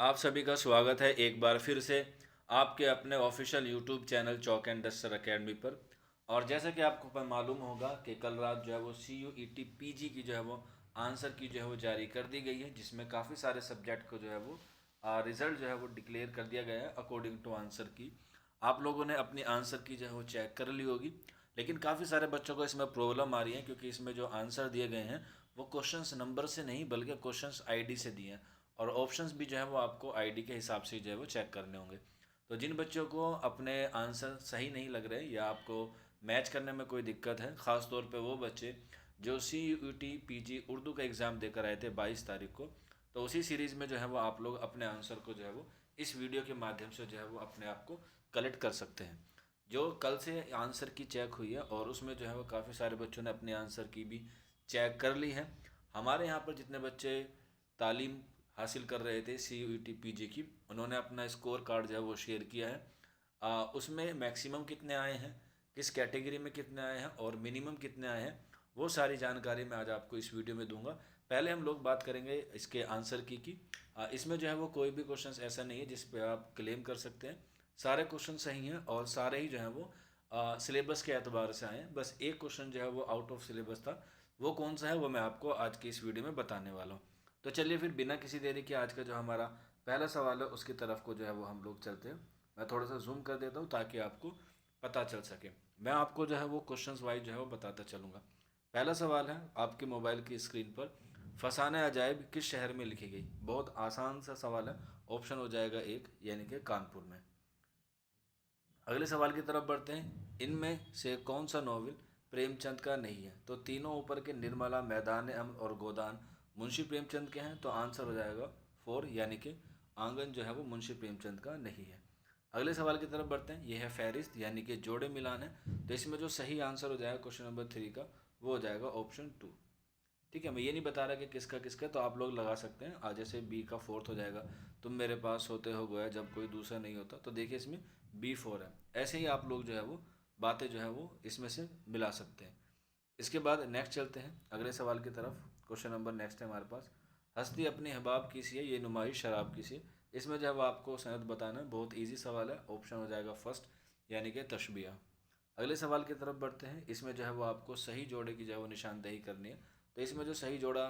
आप सभी का स्वागत है एक बार फिर से आपके अपने official YouTube channel chalk and duster academy पर। और जैसा कि आपको मालूम होगा कि कल रात जो है वो CUET PG की जो है वो आंसर की जो है वो जारी कर दी गई है, जिसमें काफ़ी सारे सब्जेक्ट को जो है वो रिज़ल्ट जो है वो डिक्लेयर कर दिया गया है अकॉर्डिंग टू आंसर की। आप लोगों ने अपनी आंसर की जो है वो चेक कर ली होगी, लेकिन काफ़ी सारे बच्चों को इसमें प्रॉब्लम आ रही है क्योंकि इसमें जो आंसर दिए गए हैं वो क्वेश्चंस नंबर से नहीं बल्कि क्वेश्चंस आईडी से दिए हैं। और ऑप्शंस भी जो है वो आपको आईडी के हिसाब से जो है वो चेक करने होंगे। तो जिन बच्चों को अपने आंसर सही नहीं लग रहे या आपको मैच करने में कोई दिक्कत है, ख़ास तौर पे वो बच्चे जो CUET PG उर्दू का एग्ज़ाम देकर आए थे 22 तारीख को, तो उसी सीरीज़ में जो है वो आप लोग अपने आंसर को जो है वो इस वीडियो के माध्यम से जो है वो अपने आप को कलेक्ट कर सकते हैं। जो कल से आंसर की चेक हुई है और उसमें जो है वो काफ़ी सारे बच्चों ने अपने आंसर की भी चेक कर ली है। हमारे यहाँ पर जितने बच्चे तालीम हासिल कर रहे थे CUET PG की, उन्होंने अपना स्कोर कार्ड जो है वो शेयर किया है। उसमें मैक्सिमम कितने आए हैं, किस कैटेगरी में कितने आए हैं और मिनिमम कितने आए हैं, वो सारी जानकारी मैं आज आपको इस वीडियो में दूंगा। पहले हम लोग बात करेंगे इसके आंसर की। इसमें जो है वो कोई भी क्वेश्चन ऐसा नहीं है जिस पे आप क्लेम कर सकते हैं। सारे क्वेश्चन सही हैं और सारे ही जो हैं वो सिलेबस के एतबार से आए हैं। बस एक क्वेश्चन जो है वो आउट ऑफ सिलेबस था, वो कौन सा है वो मैं आपको आज की इस वीडियो में बताने वाला हूँ। तो चलिए फिर बिना किसी देरी के आज का जो हमारा पहला सवाल है उसकी तरफ को जो है वो हम लोग चलते हैं। मैं थोड़ा सा जूम कर देता हूँ ताकि आपको पता चल सके। मैं आपको जो है वो क्वेश्चंस वाइज जो है वो बताता चलूँगा। पहला सवाल है आपके मोबाइल की स्क्रीन पर, फसाने अजायब किस शहर में लिखी गई। बहुत आसान सा सवाल है। ऑप्शन हो जाएगा एक, यानी कि कानपुर में। अगले सवाल की तरफ बढ़ते हैं। इनमें से कौन सा नॉवल प्रेमचंद का नहीं है। तो तीनों ऊपर के निर्मला, मैदान अम्न और गोदान मुंशी प्रेमचंद के हैं, तो आंसर हो जाएगा 4, यानी कि आंगन जो है वो मुंशी प्रेमचंद का नहीं है। अगले सवाल की तरफ बढ़ते हैं। यह है फहरिस्त, यानी कि जोड़े मिलान है, तो इसमें जो सही आंसर हो जाएगा क्वेश्चन नंबर 3 का, वो हो जाएगा ऑप्शन 2। ठीक है, मैं ये नहीं बता रहा कि किसका किसका, तो आप लोग लगा सकते हैं। आज जैसे बी का फोर्थ हो जाएगा, तुम मेरे पास होते हो गोया जब कोई दूसरा नहीं होता, तो देखिए इसमें B4 है। ऐसे ही आप लोग जो है वो बातें जो है वो इसमें से मिला सकते हैं। इसके बाद नेक्स्ट चलते हैं अगले सवाल की तरफ। क्वेश्चन नंबर नेक्स्ट है हमारे पास। हस्ती अपनी अहबाब की सी है, ये नुमाइश शराब की सी है। इसमें जो है वो आपको सनद बताना है। बहुत ईजी सवाल है। ऑप्शन हो जाएगा फर्स्ट, यानी कि तशबिया। अगले सवाल की तरफ बढ़ते हैं। इसमें जो है वो आपको सही जोड़े की जो है वो निशानदेही करनी है। तो इसमें जो सही जोड़ा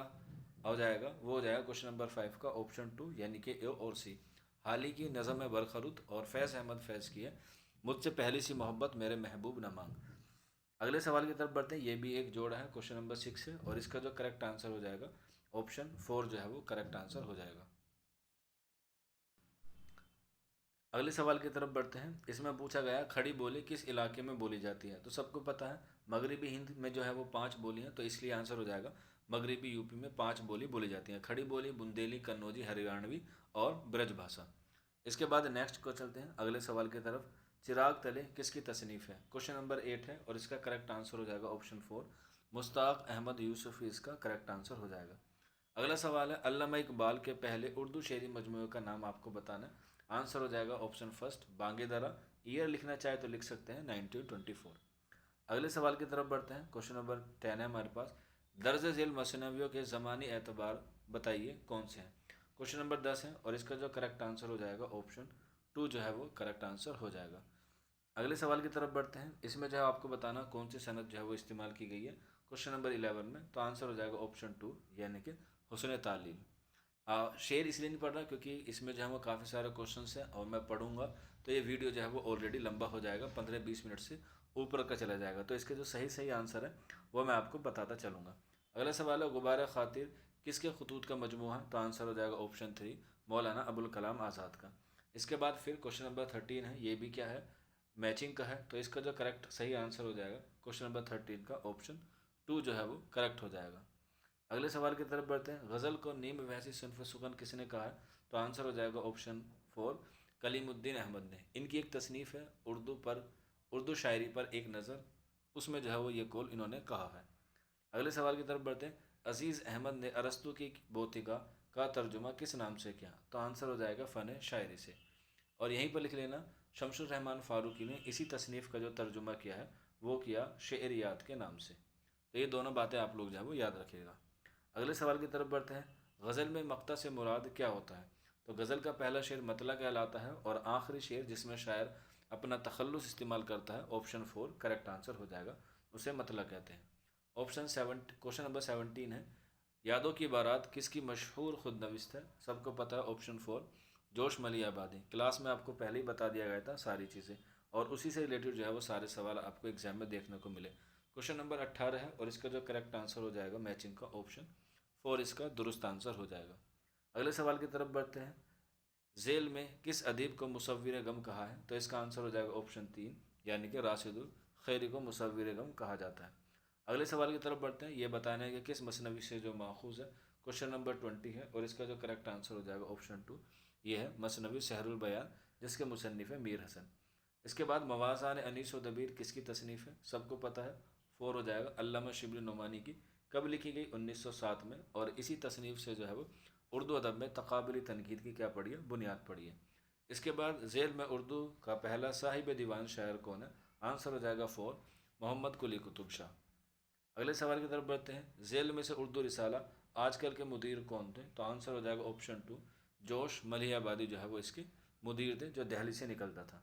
हो जाएगा वो हो जाएगा क्वेश्चन नंबर 5 का ऑप्शन 2, यानी कि ए और सी। हाल ही की नज़म है बरखरुत और फैज़ अहमद फैज़ की है, मुझसे पहली सी मोहब्बत मेरे महबूब न मांग। अगले सवाल की तरफ बढ़ते हैं। ये भी एक जोड़ा है, क्वेश्चन नंबर 6 है, और इसका जो करेक्ट आंसर हो जाएगा ऑप्शन 4 जो है वो करेक्ट आंसर हो जाएगा। अगले सवाल की तरफ बढ़ते हैं। इसमें पूछा गया खड़ी बोली किस इलाके में बोली जाती है। तो सबको पता है मगरबी हिंद में जो है वो 5 बोली हैं, तो इसलिए आंसर हो जाएगा मगरबी यूपी में 5 बोली बोली जाती हैं। खड़ी बोली, बुंदेली, कन्नौजी, हरियाणवी और ब्रज भाषा। इसके बाद नेक्स्ट को चलते हैं अगले सवाल की तरफ। चिराग तले किसकी तसनीफ़ है। क्वेश्चन नंबर 8 है और इसका करेक्ट आंसर हो जाएगा ऑप्शन 4, मुश्ताक अहमद यूसुफ़ी इसका करेक्ट आंसर हो जाएगा। अगला सवाल है अल्लामा इकबाल के पहले उर्दू शेरी मजमूए का नाम आपको बताना है। आंसर हो जाएगा ऑप्शन फर्स्ट, बांगे दरा। ईयर लिखना चाहे तो लिख सकते हैं 1924। अगले सवाल की तरफ बढ़ते हैं। क्वेश्चन नंबर 10 है हमारे पास। दर्ज झेल मसनवियों के ज़मानी एतबार बताइए कौन से हैं। क्वेश्चन नंबर 10 है और इसका जो करेक्ट आंसर हो जाएगा ऑप्शन 2 जो है वो करेक्ट आंसर हो जाएगा। अगले सवाल की तरफ बढ़ते हैं। इसमें जो है आपको बताना कौन सी सनद जो है वो इस्तेमाल की गई है क्वेश्चन नंबर 11 में, तो आंसर हो जाएगा ऑप्शन 2, यानी कि हुस्न तालील। शेर इसलिए नहीं पढ़ रहा क्योंकि इसमें जो है वो काफ़ी सारे क्वेश्चंस हैं और मैं पढ़ूंगा तो ये वीडियो जो है वो ऑलरेडी लंबा हो जाएगा, 15-20 मिनट से ऊपर का चला जाएगा। तो इसके जो सही सही आंसर है वो मैं आपको बताता चलूँगा। अगला सवाल है गुब्बारा खातिर किसके खतूत का मजमू है। तो आंसर हो जाएगा ऑप्शन 3, मौलाना अबुल कलाम आज़ाद का। इसके बाद फिर क्वेश्चन नंबर 13 है, ये भी क्या है, मैचिंग का है, तो इसका जो करेक्ट सही आंसर हो जाएगा क्वेश्चन नंबर 13 का ऑप्शन 2 जो है वो करेक्ट हो जाएगा। अगले सवाल की तरफ बढ़ते हैं। गज़ल को नीम वैसी सिनफ सुगन किसने कहा है। तो आंसर हो जाएगा ऑप्शन 4, कलीमुद्दीन अहमद ने। इनकी एक तसनीफ़ है उर्दू शायरी पर एक नज़र, उसमें जो है वो ये कौल इन्होंने कहा है। अगले सवाल की तरफ बढ़ते हैं। अजीज़ अहमद ने अरस्तु की बोतिका का तर्जुमा किस नाम से किया। तो आंसर हो जाएगा फ़न शायरी से। और यहीं पर लिख लेना शमसुर रहमान फ़ारूकी ने इसी तसनीफ़ का जो तर्जुमा किया है वो किया शेरियात के नाम से। तो ये दोनों बातें आप लोग जो है वो याद रखिएगा। अगले सवाल की तरफ बढ़ते हैं। गज़ल में मक्ता से मुराद क्या होता है। तो गज़ल का पहला शेर मतला कहलाता है और आखिरी शेर जिसमें शायर अपना तखल्लुस इस्तेमाल करता है, ऑप्शन 4 करेक्ट आंसर हो जाएगा, उसे मतला कहते हैं। क्वेश्चन नंबर 17 है, यादों की बारात किसकी मशहूर खुद नविस्त है? सबको पता है, ऑप्शन 4 जोश मलियाबादी। क्लास में आपको पहले ही बता दिया गया था सारी चीज़ें, और उसी से रिलेटेड जो है वो सारे सवाल आपको एग्जाम में देखने को मिले। क्वेश्चन नंबर 18 है और इसका जो करेक्ट आंसर हो जाएगा मैचिंग का, ऑप्शन 4 इसका दुरुस्त आंसर हो जाएगा। अगले सवाल की तरफ बढ़ते हैं। झेल में किस अदीब को मुसव्विर गम कहा है? तो इसका आंसर हो जाएगा ऑप्शन 3 यानी कि राशिदुल खैरी को मुसव्विर गम कहा जाता है। अगले सवाल की तरफ बढ़ते हैं। ये बताना है कि किस मसनवी से जो माखूज है। क्वेश्चन नंबर 20 है और इसका जो करेक्ट आंसर हो जाएगा ऑप्शन 2, ये है मसनवी सहरुल बयान, जिसके मुसन्निफ है मीर हसन। इसके बाद मवाज़ान अनीस व दबीर किसकी तसनीफ़ है? सबको पता है, 4 हो जाएगा अल्लामा शिबली नुमानी की। कब लिखी गई? 1907 में, और इसी तसनीफ़ से जो है वो उर्दू अदब में तकाबुली तनकीद की क्या पढ़ी है? बुनियाद पढ़ी है। इसके बाद झेल में उर्दू का पहला साहिब दीवान शायर कौन है? आंसर हो जाएगा 4 मोहम्मद कुली कुतुब शाह। अगले सवाल की तरफ बढ़ते हैं। झेल में से उर्दू रिसाला आजकल के मुदीर कौन थे? तो आंसर हो जाएगा ऑप्शन 2 जोश मलियाबादी जो है वो इसके मुदीर थे, जो दिल्ली से निकलता था।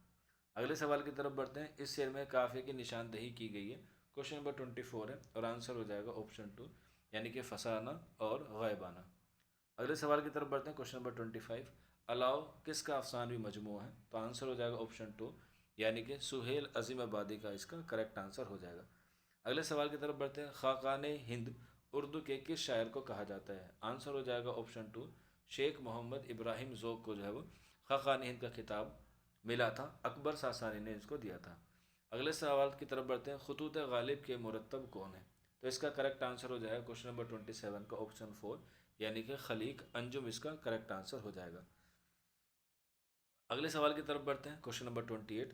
अगले सवाल की तरफ बढ़ते हैं। इस शेर में काफ़ी की निशानदेही की गई है। क्वेश्चन नंबर 24 है और आंसर हो जाएगा ऑप्शन 2 यानी कि फसाना और गैबाना। अगले सवाल की तरफ बढ़ते हैं। क्वेश्चन नंबर 25, अलाव किसका अफसानवी मजमू है? तो आंसर हो जाएगा ऑप्शन 2 यानी कि सुहेल अजीम आबादी का इसका करेक्ट आंसर हो जाएगा। अगले सवाल की तरफ बढ़ते हैं। खाकान हिंद उर्दू के किस शायर को कहा जाता है? आंसर हो जाएगा ऑप्शन 2 शेख मोहम्मद इब्राहिम ज़ोक को जो है वो खाकान हिंद का खिताब मिला था, अकबर सासानी ने इसको दिया था। अगले सवाल की तरफ बढ़ते हैं। खतूत गालिब के मुरत्तब कौन है? तो इसका करेक्ट आंसर हो जाएगा क्वेश्चन नंबर 27 का ऑप्शन 4 यानी कि खलीक अंजुम इसका करेक्ट आंसर हो जाएगा। अगले सवाल की तरफ बढ़ते हैं। क्वेश्चन नंबर 28,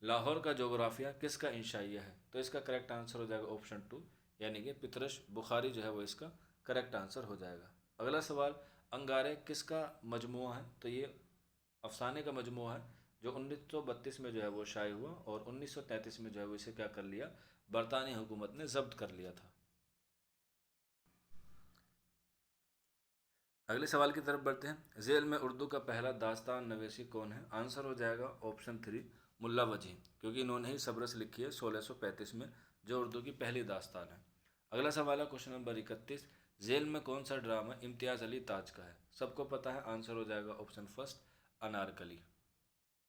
लाहौर का जोग्राफिया किसका इंशाइया है? तो इसका करेक्ट आंसर हो जाएगा ऑप्शन 2 यानी कि पितरश बुखारी जो है वो इसका करेक्ट आंसर हो जाएगा। अगला सवाल, अंगारे किसका मजमुआ है? तो ये अफसाने का मजमुआ है जो 1932 में जो है वो शाये हुआ और 1933 में जो है वो इसे क्या कर लिया, बरतानी हुकूमत ने जब्त कर लिया था। अगले सवाल की तरफ बढ़ते हैं। झेल में उर्दू का पहला दास्तान नवेशी कौन है? आंसर हो जाएगा ऑप्शन 3 मुल्ला वजी, क्योंकि इन्होंने ही सबरस लिखी है 1635 में, जो उर्दू की पहली दास्तान है। अगला सवाल है क्वेश्चन नंबर 31, झेल में कौन सा ड्रामा इम्तियाज़ अली ताज का है? सबको पता है, आंसर हो जाएगा ऑप्शन फर्स्ट अनारकली।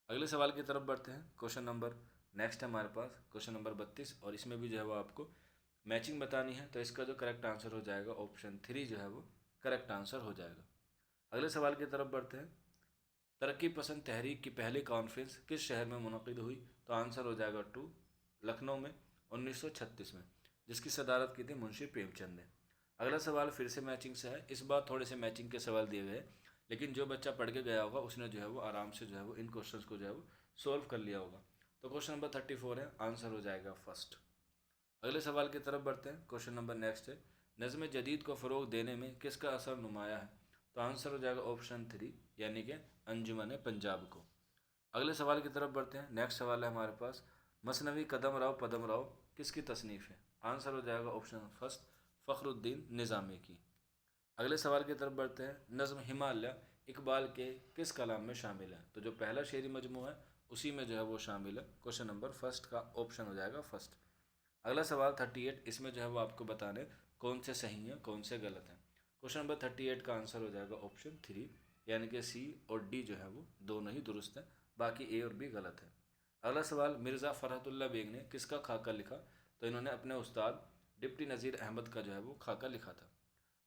अगले सवाल की तरफ बढ़ते हैं। क्वेश्चन नंबर नेक्स्ट है हमारे पास क्वेश्चन नंबर 32 और इसमें भी जो है वो आपको मैचिंग बतानी है। तो इसका जो करेक्ट आंसर हो जाएगा ऑप्शन 3 जो है वो करेक्ट आंसर हो जाएगा। अगले सवाल की तरफ बढ़ते हैं। तरक्की पसंद तहरीक की पहली कॉन्फ्रेंस किस शहर में मुनक़िद हुई? तो आंसर हो जाएगा 2 लखनऊ में 1936 में, जिसकी सदारत की थी मुंशी प्रेमचंद ने। अगला सवाल फिर से मैचिंग से है। इस बार थोड़े से मैचिंग के सवाल दिए गए, लेकिन जो बच्चा पढ़ के गया होगा उसने जो है वो आराम से जो है वो इन क्वेश्चंस को जो है वो सोल्व कर लिया होगा। तो क्वेश्चन नंबर 34 है, आंसर हो जाएगा फर्स्ट। अगले सवाल की तरफ बढ़ते हैं। क्वेश्चन नंबर नेक्स्ट है, नज़्म जदीद को फ़रोग़ देने में किसका असर नुमाया है? तो आंसर हो जाएगा ऑप्शन 3 यानी कि अंजुमन पंजाब को। अगले सवाल की तरफ बढ़ते हैं। नेक्स्ट सवाल है हमारे पास, मसनवी कदम राव पदम राव किसकी तसनीफ़ है? आंसर हो जाएगा ऑप्शन फर्स्ट फ़खरुद्दीन निज़ामी की। अगले सवाल की तरफ बढ़ते हैं। नज़्म हिमालय इकबाल के किस कलाम में शामिल है? तो जो पहला शेरी मजमू है उसी में जो है वो शामिल है। क्वेश्चन नंबर फर्स्ट का ऑप्शन हो जाएगा फर्स्ट। अगला सवाल 38, इसमें जो है वो आपको बताने कौन से सही हैं कौन से गलत हैं। क्वेश्चन नंबर 38 का आंसर हो जाएगा ऑप्शन 3 यानी कि सी और डी जो है वो दोनों ही दुरुस्त हैं, बाकी ए और बी गलत है। अगला सवाल, मिर्ज़ा फ़रहतुल्लाह बेग ने किसका खाका लिखा? तो इन्होंने अपने उस्ताद डिप्टी नज़ीर अहमद का जो है वो खाका लिखा था।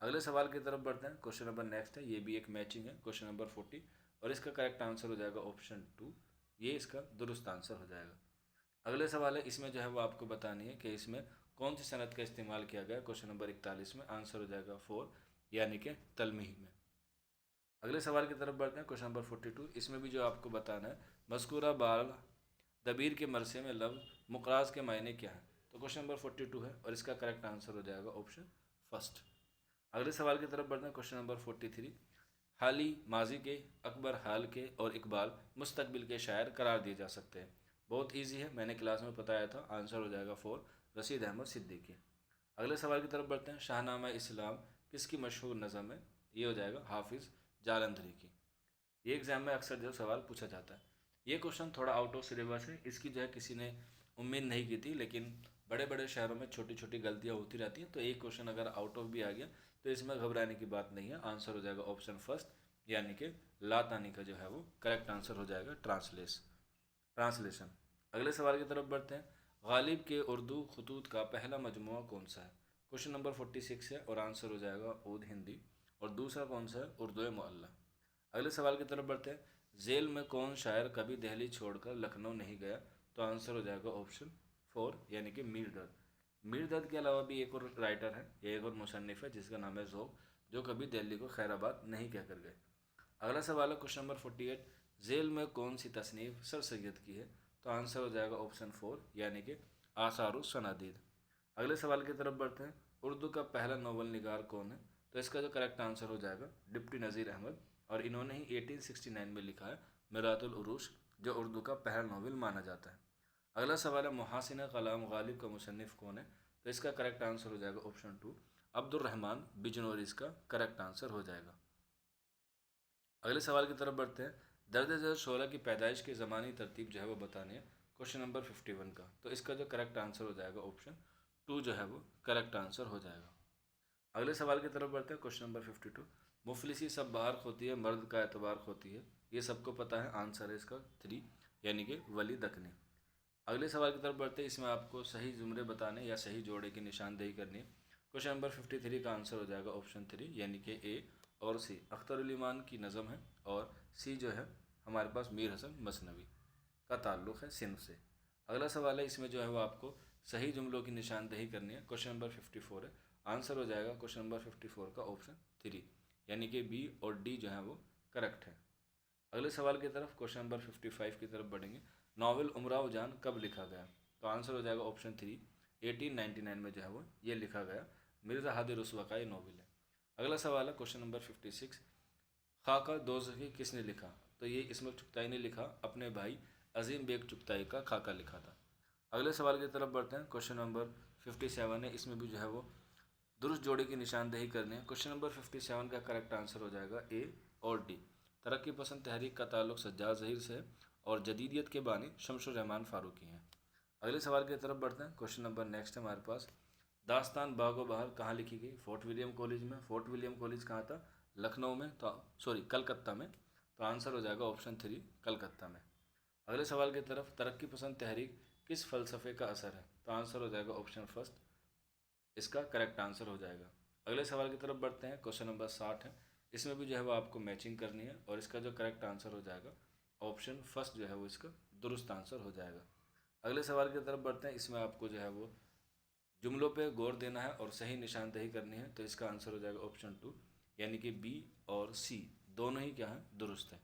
अगले सवाल की तरफ बढ़ते हैं। क्वेश्चन नंबर नेक्स्ट है, ये भी एक मैचिंग है, क्वेश्चन नंबर 40 और इसका करेक्ट आंसर हो जाएगा ऑप्शन 2, ये इसका दुरुस्त आंसर हो जाएगा। अगले सवाल है, इसमें जो है वो आपको बतानी है कि इसमें कौन सी सनद का इस्तेमाल किया गया। क्वेश्चन नंबर 41 में आंसर हो जाएगा 4 यानी कि तलमीह में। अगले सवाल की तरफ बढ़ते हैं। क्वेश्चन नंबर 42, इसमें भी जो आपको बताना है, मज़कूरा बाल दबीर के मरसे में लफ्ज़ मुक़राज़ के मायने क्या है? तो क्वेश्चन नंबर 42 है और इसका करेक्ट आंसर हो जाएगा ऑप्शन फर्स्ट। अगले सवाल की तरफ बढ़ते हैं। क्वेश्चन नंबर 43, हाली माजी के, अकबर हाल के और इकबाल मुस्तकबिल के शायर करार दिए जा सकते हैं। बहुत इजी है, मैंने क्लास में बताया था, आंसर हो जाएगा 4 रशीद अहमद सिद्दीकी। अगले सवाल की तरफ बढ़ते हैं। शाहनामा इस्लाम किसकी मशहूर नज़म है? ये हो जाएगा हाफिज़ जालंधरी की। ये एग्ज़ाम में अक्सर जो सवाल पूछा जाता है। ये क्वेश्चन थोड़ा आउट ऑफ सिलेबस है, इसकी जो है किसी ने उम्मीद नहीं की थी, लेकिन बड़े बड़े शहरों में छोटी छोटी गलतियाँ होती रहती हैं, तो एक क्वेश्चन अगर आउट ऑफ भी आ गया तो इसमें घबराने की बात नहीं है। आंसर हो जाएगा ऑप्शन फर्स्ट, यानी कि लातानी का जो है वो करेक्ट आंसर हो जाएगा ट्रांसलेशन। अगले सवाल की तरफ बढ़ते हैं। गालिब के उर्दू खतूत का पहला मजमुआ कौन सा है? क्वेश्चन नंबर 46 है और आंसर हो जाएगा ऊद हिंदी। और दूसरा कौन सा है? उर्दू मुअल्ला। अगले सवाल की तरफ बढ़ते हैं। जेल में कौन शायर कभी दिल्ली छोड़कर लखनऊ नहीं गया? तो आंसर हो जाएगा ऑप्शन 4, यानी कि मीर दर्द। मीर दर्द के अलावा भी एक और राइटर है, ये एक और मुसन्निफ है जिसका नाम है ज़ोक, जो कभी दिल्ली को खैराबाद नहीं कहकर गए। अगला सवाल है क्वेश्चन नंबर 48। जेल में कौन सी तसनीफ़ सर सैयद की है? तो आंसर हो जाएगा ऑप्शन 4, यानी कि आसारुस सनादीद। अगले सवाल की तरफ बढ़ते हैं। उर्दू का पहला नोबल निगार कौन है? तो इसका जो करेक्ट आंसर हो जाएगा डिप्टी नज़ीर अहमद, और इन्होंने ही 1869 में लिखा है मिरातुल उरूश, जो उर्दू का पहला नोवेल माना जाता है। अगला सवाल है मुहासिना कलाम गालिब का मुसन्निफ़ कौन है? तो इसका करेक्ट आंसर हो जाएगा ऑप्शन 2, अब्दुर्रहमान बिजनौरी इसका करेक्ट आंसर हो जाएगा। अगले सवाल की तरफ बढ़ते हैं। दर्ज झेल शोला की पैदाइश की ज़मानी तरतीब जो है वो बतानी है, क्वेश्चन नंबर 51 का। तो इसका जो करेक्ट आंसर हो जाएगा ऑप्शन 2 जो है वो करेक्ट आंसर हो जाएगा। अगले सवाल की तरफ बढ़ते हैं। Question number 52। मुफलिसी सब बाहर होती है, मर्द का एतबार होती है। ये सबको पता है, आंसर है इसका 3, यानी कि वली दकनी। अगले सवाल की तरफ बढ़ते हैं। इसमें आपको सही जुमले बताने या सही जोड़े की निशानदेही करनी है। क्वेश्चन नंबर 53 का आंसर हो जाएगा ऑप्शन 3, यानी कि ए और सी अख्तर उल ईमान की नज़म है, और सी जो है हमारे पास मीर हसन मसनवी का ताल्लुक़ है सिंध से। अगला सवाल है, इसमें जो है वो आपको सही जुमलों की निशानदेही करनी है। क्वेश्चन नंबर 54 है, आंसर हो जाएगा क्वेश्चन नंबर 54 का ऑप्शन 3, यानी कि बी और डी जो है वो करेक्ट है। अगले सवाल की तरफ क्वेश्चन नंबर 55 की तरफ बढ़ेंगे। नावल उमराव जान कब लिखा गया? तो आंसर हो जाएगा ऑप्शन 3, 1899 में जो है वो ये लिखा गया। मिर्ज़ा हादी रुस्वा का ये नावल है। अगला सवाल है क्वेश्चन नंबर 56। खाका दोज़खी किसने लिखा? तो ये इसमें चुगताई ने लिखा, अपने भाई अजीम बेग चुगताई का खाका लिखा था। अगले सवाल की तरफ बढ़ते हैं। क्वेश्चन नंबर 57 है, इसमें भी जो है वो दुरुस्त जोड़े की निशानदेही करनी है। क्वेश्चन नंबर 57 का करेक्ट आंसर हो जाएगा ए और डी। तरक्की पसंद तहरीक का ताल्लुक सज्जाद ज़हीर से है, और जदीदियत के बानी शमशुर रहमान फ़ारूकी हैं। अगले सवाल की तरफ बढ़ते हैं। क्वेश्चन नंबर नेक्स्ट है हमारे पास। दास्तान बागो बहार कहाँ लिखी गई? फोर्ट विलियम कॉलेज में। फोर्ट विलियम कॉलेज कहाँ था? लखनऊ में, तो सॉरी कलकत्ता में। तो आंसर हो जाएगा ऑप्शन 3, कलकत्ता में। अगले सवाल की तरफ। तरक्की पसंद तहरीक किस फ़लसफ़े का असर है? तो आंसर हो जाएगा ऑप्शन फर्स्ट, इसका करेक्ट आंसर हो जाएगा। अगले सवाल की तरफ बढ़ते हैं। क्वेश्चन नंबर 60 है, इसमें भी जो है वो आपको मैचिंग करनी है, और इसका जो करेक्ट आंसर हो जाएगा ऑप्शन फर्स्ट जो है वो इसका दुरुस्त आंसर हो जाएगा। अगले सवाल की तरफ बढ़ते हैं। इसमें आपको जो है वो जुमलों पे गौर देना है और सही निशानदेही करनी है, तो इसका आंसर हो जाएगा ऑप्शन 2, यानी कि बी और सी दोनों ही क्या है? दुरुस्त है।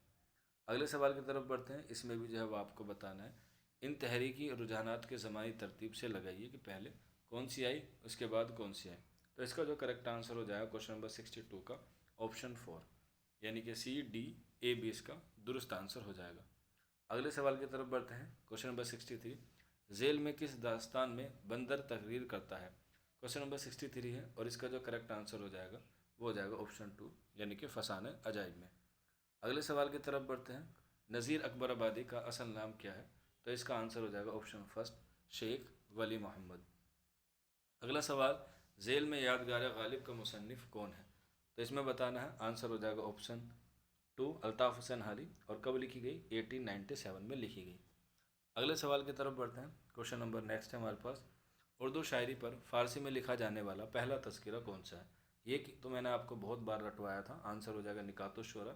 अगले सवाल की तरफ बढ़ते हैं। इसमें भी जो है वो आपको बताना है, इन तहरीकी रुझानात के ज़मानी तरतीब से लगाइए कि पहले कौन सी आई, उसके बाद कौन सी आई। तो इसका जो करेक्ट आंसर हो जाएगा क्वेश्चन नंबर 62 का ऑप्शन 4, यानी कि सी डी ए बी इसका दुरुस्त आंसर हो जाएगा। अगले सवाल की तरफ बढ़ते हैं। Question number 63। जेल में किस दास्तान में बंदर तकरीर करता है? क्वेश्चन नंबर 63 है, और इसका जो करेक्ट आंसर हो जाएगा वो हो जाएगा ऑप्शन 2, यानी कि फसाने अजाइब में। अगले सवाल की तरफ बढ़ते हैं। नज़ीर अकबर आबादी का असल नाम क्या है? तो इसका आंसर हो जाएगा ऑप्शन फर्स्ट, शेख वली मोहम्मद। अगला सवाल, जेल में यादगार गालिब का मुसन्निफ़ कौन है? तो इसमें बताना है, आंसर हो जाएगा ऑप्शन 2, अल्ताफ़ हुसैन हाली, और कब लिखी गई? 1897 में लिखी गई। अगले सवाल की तरफ बढ़ते हैं। क्वेश्चन नंबर नेक्स्ट है हमारे पास। उर्दू शायरी पर फ़ारसी में लिखा जाने वाला पहला तज़किरा कौन सा है? ये तो मैंने आपको बहुत बार रटवाया था। आंसर हो जाएगा निकातुश शोरा।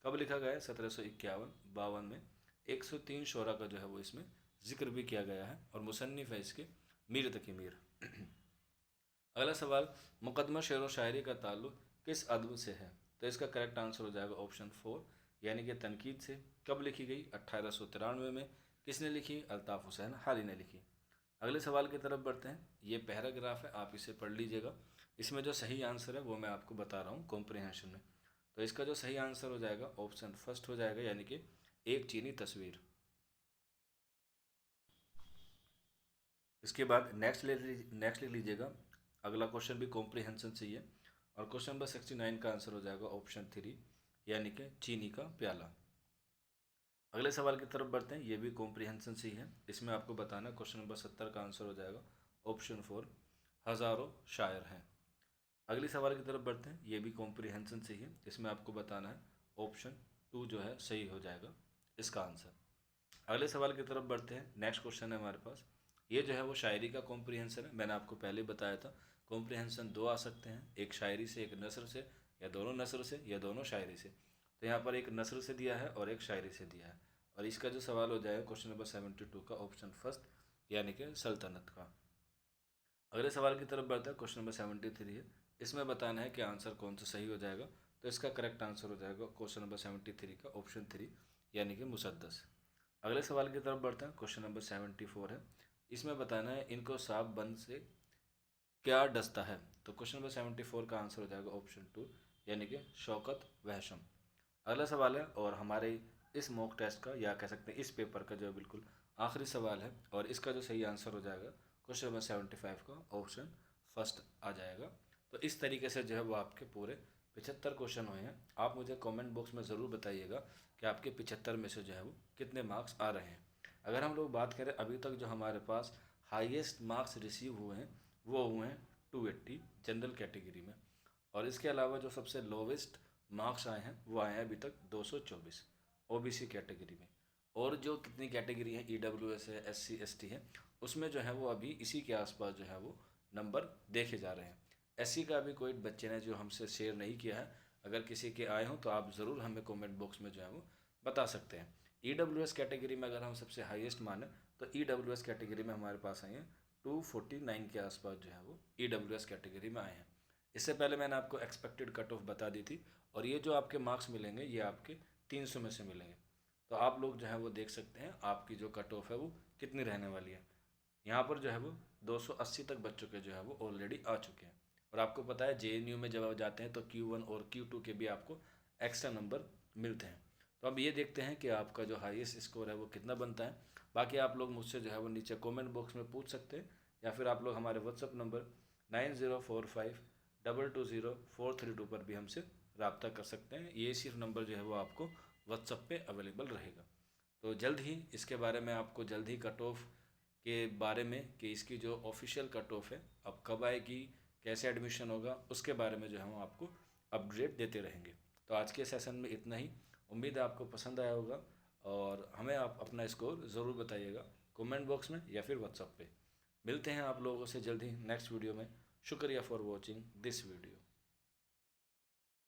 कब लिखा गया है? 1751-52 में। 103 शोरा का जो है वो इसमें जिक्र भी किया गया है, और मुसन्निफ़ है इसके मीर तकी मीर। अगला सवाल, मुकदमा शेर व शायरी का ताल्लुक़ किस अदब से है? तो इसका करेक्ट आंसर हो जाएगा ऑप्शन 4, यानी कि तनकीद से। कब लिखी गई? 1893 में। किसने लिखी? अल्ताफ़ हुसैन हाली ने लिखी। अगले सवाल की तरफ बढ़ते हैं। ये पैराग्राफ है, आप इसे पढ़ लीजिएगा। इसमें जो सही आंसर है वो मैं आपको बता रहा हूँ कॉम्प्रिहेंशन में। तो इसका जो सही आंसर हो जाएगा ऑप्शन फर्स्ट हो जाएगा, यानी कि एक चीनी तस्वीर। इसके बाद नेक्स्ट लिख लीजिएगा। अगला क्वेश्चन भी कॉम्प्रिहेंशन से ही है, और क्वेश्चन नंबर 69 का आंसर हो जाएगा ऑप्शन 3, यानी कि चीनी का प्याला। अगले सवाल की तरफ बढ़ते हैं। ये भी कॉम्प्रिहेंशन से ही है। इसमें आपको बताना है क्वेश्चन नंबर 70 का आंसर हो जाएगा ऑप्शन 4, हज़ारों शायर हैं। अगले सवाल की तरफ बढ़ते हैं। ये भी कॉम्प्रिहेंशन से ही है। इसमें आपको बताना है ऑप्शन 2 जो है सही हो जाएगा इसका आंसर। अगले सवाल की तरफ बढ़ते हैं। नेक्स्ट क्वेश्चन है हमारे पास। ये जो है वो शायरी का कॉम्प्रिहेंशन है। मैंने आपको पहले बताया था कॉम्प्रिहेंशन दो आ सकते हैं, एक शायरी से, एक नसर से, या दोनों नसर से, या दोनों शायरी से। तो यहाँ पर एक नसर से दिया है और एक शायरी से दिया है। और इसका जो सवाल हो जाएगा क्वेश्चन नंबर 72 का ऑप्शन फर्स्ट, यानी कि सल्तनत का। अगले सवाल की तरफ बढ़ता है। क्वेश्चन नंबर 73 है। इसमें बताना है कि आंसर कौन सा सही हो जाएगा। तो इसका करेक्ट आंसर हो जाएगा क्वेश्चन नंबर 73 का ऑप्शन 3, यानी कि मुसद्दस। अगले सवाल की तरफ बढ़ते हैं। क्वेश्चन नंबर 74 है। इसमें बताना है इनको साफ बंद से क्या डसता है। तो क्वेश्चन नंबर 74 का आंसर हो जाएगा ऑप्शन 2, यानी कि शौकत वहशम। अगला सवाल है और हमारे इस मॉक टेस्ट का, या कह सकते हैं इस पेपर का, जो है बिल्कुल आखिरी सवाल है। और इसका जो सही आंसर हो जाएगा क्वेश्चन नंबर 75 का ऑप्शन फर्स्ट आ जाएगा। तो इस तरीके से जो है वो आपके पूरे 75 क्वेश्चन हुए हैं। आप मुझे कमेंट बॉक्स में ज़रूर बताइएगा कि आपके 75 में से जो है वो कितने मार्क्स आ रहे हैं। अगर हम लोग बात करें अभी तक जो हमारे पास हाईएस्ट मार्क्स रिसीव हुए हैं वो हुए हैं 280 जनरल कैटेगरी में। और इसके अलावा जो सबसे लोवेस्ट मार्क्स आए हैं वो आए हैं अभी तक 224 ओबीसी कैटेगरी में। और जो कितनी कैटेगरी है, ईडब्ल्यूएस है, एससी एसटी है, उसमें जो है वो अभी इसी के आसपास जो है वो नंबर देखे जा रहे हैं। एससी का अभी कोई बच्चे ने जो हमसे शेयर नहीं किया है। अगर किसी के आए हों तो आप ज़रूर हमें कमेंट बॉक्स में जो है वो बता सकते हैं। ईडब्ल्यूएस कैटेगरी में अगर हम सबसे हाईएस्ट माने तो ईडब्ल्यूएस कैटेगरी में हमारे पास आए हैं 249 के आसपास जो है वो ईडब्ल्यूएस कैटेगरी में आए हैं। इससे पहले मैंने आपको एक्सपेक्टेड कट ऑफ बता दी थी। और ये जो आपके मार्क्स मिलेंगे ये आपके 300 में से मिलेंगे। तो आप लोग जो है वो देख सकते हैं आपकी जो कट ऑफ है वो कितनी रहने वाली है। यहाँ पर जो है वो 280 तक बच्चों के जो है वो ऑलरेडी आ चुके हैं। और आपको पता है जेएनयू में जब आप जाते हैं तो Q1 और Q2 के भी आपको एक्स्ट्रा नंबर मिलते हैं। तो अब ये देखते हैं कि आपका जो हाईएस्ट स्कोर है वो कितना बनता है। बाकी आप लोग मुझसे जो है वो नीचे कमेंट बॉक्स में पूछ सकते हैं, या फिर आप लोग हमारे व्हाट्सअप नंबर 9045220432 पर भी हमसे रब्ता कर सकते हैं। ये सिर्फ नंबर जो है वो आपको व्हाट्सअप पे अवेलेबल रहेगा। तो जल्द ही इसके बारे में आपको जल्द ही कट ऑफ के बारे में, कि इसकी जो ऑफिशियल कट ऑफ है अब कब आएगी, कैसे एडमिशन होगा, उसके बारे में जो है हम आपको अपडेट देते रहेंगे। तो आज के सेशन में इतना ही। उम्मीद है आपको पसंद आया होगा। और हमें आप अपना स्कोर ज़रूर बताइएगा कमेंट बॉक्स में या फिर व्हाट्सएप पे। मिलते हैं आप लोगों से जल्द ही नेक्स्ट वीडियो में। शुक्रिया फॉर वॉचिंग दिस वीडियो।